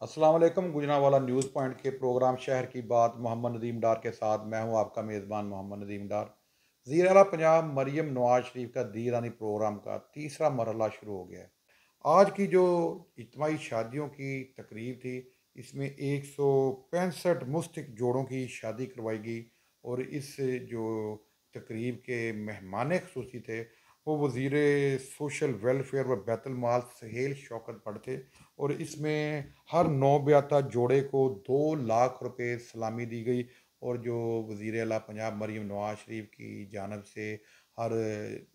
अस्सलाम वालेकुम। Gujranwala news point के प्रोग्राम शहर की बात मोहम्मद नदीम डार के साथ मैं हूं आपका मेज़बान मोहम्मद नदीम डार। वज़ीर आला पंजाब मरीम नवाज शरीफ का दी रानी प्रोग्राम का तीसरा मरहला शुरू हो गया है। आज की जो इज्तिमाई शादियों की तकरीब थी, इसमें 165 मुस्तक जोड़ों की शादी करवाई गई। और इस जो तकरीब के मेहमान खसूसी थे, वो वज़ीर सोशल वेलफेयर व बैतुल माल सहेल शौकत बट थे। और इसमें हर नौबियाता जोड़े को 2 लाख रुपए सलामी दी गई। और जो वज़ीर आला पंजाब मरीम नवाज शरीफ की जानब से हर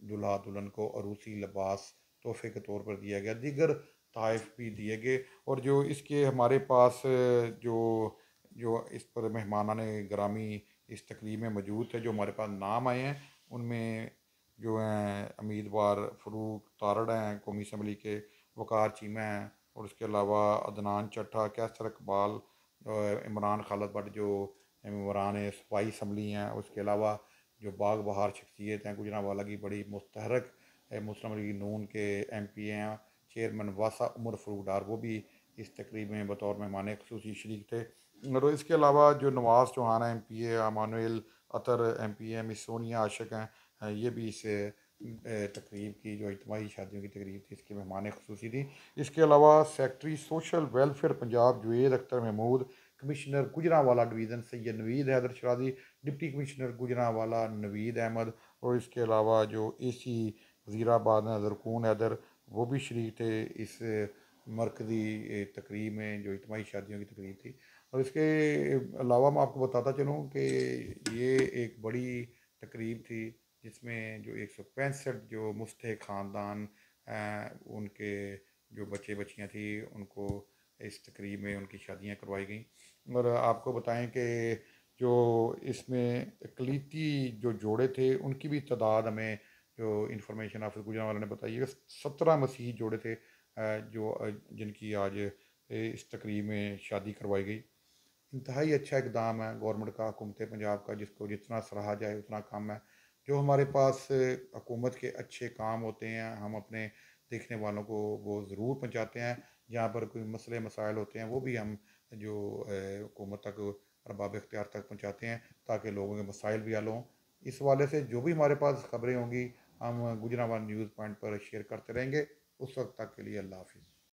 दुल्हा दुल्हन को अरूसी लिबास तोहफे के तौर पर दिया गया, दीगर तोहफ़ भी दिए गए। और जो इसके हमारे पास जो जो इस पर मेहमानान ग्रामी इस तकरीब में मौजूद थे, जो हमारे पास नाम आए हैं, उनमें जो हैं उम्मीदवार फ़रूक तारड़ हैं कौमी असम्बली के, वक़ार चीमा हैं, और उसके अलावा अदनान चट्टा, कैसर इकबाल, इमरान खालिद भट्ट जो मेंबरान सूबाई असम्बली हैं। उसके अलावा जो बाग बहार शख्सियत हैं, गुजरांवाला की बड़ी मुस्तहरक मुस्लिम लीग नून के MP हैं, चेयरमैन वासा उमर फ़रूक डार, वो भी इस तकरीब में बतौर मेहमान खसूसी शरीक थे। और इसके अलावा जो नवाज़ चौहान हैं MP, अमानुएल अतर MP हैं, मिस सोनिया आशिक हैं, ये भी इस तकरीब की जो इज्तिमाई शादियों की तकरीब थी, इसके मेहमान खसूसी थी। इसके अलावा secretary social welfare Punjab Javed Akhtar Mahmood, commissioner Gujranwala division Syed Naveed Haider Sharadi, deputy commissioner Gujranwala Naveed Ahmad, और इसके अलावा जो AC वज़ीराबाद हैं ज़रकून हैदर, वो भी शरीक थे इस मरकज़ी तकरीब में जो इज्तिमाई शादियों की तकरीब थी। और इसके अलावा मैं आपको बताता चलूँ कि ये एक बड़ी तकरीब थी, जिसमें जो 165 जो मुस्तहिक ख़ानदान उनके जो बच्चे बच्चियाँ थी, उनको इस तकरीब में उनकी शादियाँ करवाई गईं। और आपको बताएं कि जो इसमें इकलीती जो जोड़े थे, उनकी भी तादाद हमें जो इंफॉर्मेशन ऑफिस गुजरांवाला ने बताई है, 17 मसीही जोड़े थे जिनकी आज इस तकरीब में शादी करवाई गई। इंतहाई अच्छा इकदाम है गवर्नमेंट का, हुकूमत पंजाब का, जिसको जितना सराहा जाए उतना कम है। जो हमारे पास हुकूमत के अच्छे काम होते हैं, हम अपने देखने वालों को वो ज़रूर पहुँचाते हैं। जहाँ पर कोई मसले मसाइल होते हैं, वो भी हम जो हुकूमत तक, अरबाब इख्तियार तक पहुँचाते हैं, ताकि लोगों के मसाइल भी हल हों। इस हवाले से जो भी हमारे पास खबरें होंगी, हम गुजरांवाला न्यूज़ पॉइंट पर शेयर करते रहेंगे। उस वक्त तक के लिए अल्लाह हाफिज़।